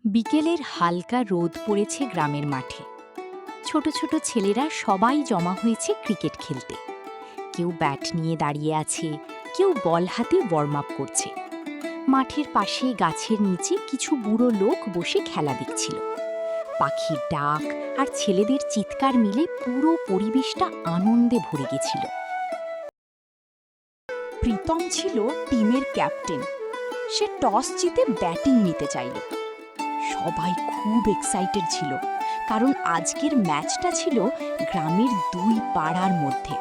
বিকেলের হালকা রোদ পড়েছে গ্রামের মাঠে। ছোট ছোট ছেলেরা সবাই জমা হয়েছে ক্রিকেট খেলতে। কেউ ব্যাট নিয়ে দাঁড়িয়ে আছে, কেউ বল হাতে ওয়ার্ম আপ করছে। মাঠের পাশে গাছের নিচে কিছু বুড়ো লোক বসে খেলা দেখছিল। পাখির ডাক আর ছেলেদের চিৎকার মিলে পুরো পরিবেশটা আনন্দে ভরে গেছিল। প্রীতম ছিল টিমের ক্যাপ্টেন। সে টস জিতে ব্যাটিং নিতে চাইল। সবাই খুব এক্সাইটেড ছিল, কারণ আজকের ম্যাচটা ছিল গ্রামের দুই পাড়ার মধ্যে।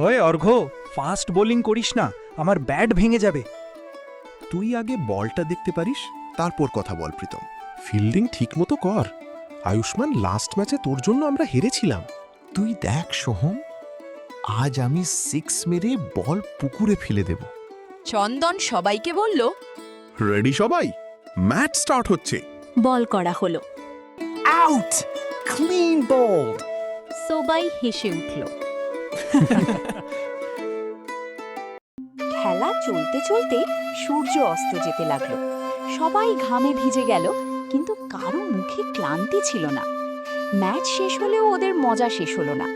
ওই অর্ঘ্য, ফাস্ট বোলিং করিস না, আমার ব্যাট ভেঙে যাবে। তুই আগে বলটা দেখতে পারিস, তারপর কথা বল প্রীতম। ফিল্ডিং ঠিকমতো কর। আয়ুষ্মান, লাস্ট ম্যাচে তোর জন্য আমরা হেরেছিলাম। তুই দেখ সোহম, আজ আমি 6 মেরে বল পুকুরে ফেলে দেব। চন্দন সবাইকে বলল, রেডি সবাই? ম্যাচ স্টার্ট হচ্ছে। বল করা হলো। আউট! ক্লিন বল! সবাই হেসে উঠল। খেলা চলতে চলতে সূর্য অস্ত যেতে লাগলো। সবাই ঘামে ভিজে গেল, কিন্তু কারো মুখে ক্লান্তি ছিল না। ম্যাচ শেষ হলেও ওদের মজা শেষ হলো না।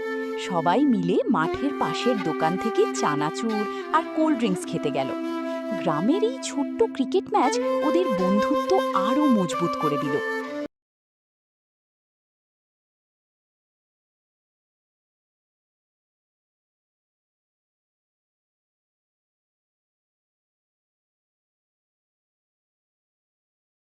সবাই মিলে মাঠের পাশের দোকান থেকে চানাচুর আর কোল্ড ড্রিঙ্কস খেতে গেল। গ্রামের এই ছোট্ট ক্রিকেট ম্যাচ ওদের বন্ধুত্ব আরও মজবুত করে দিল।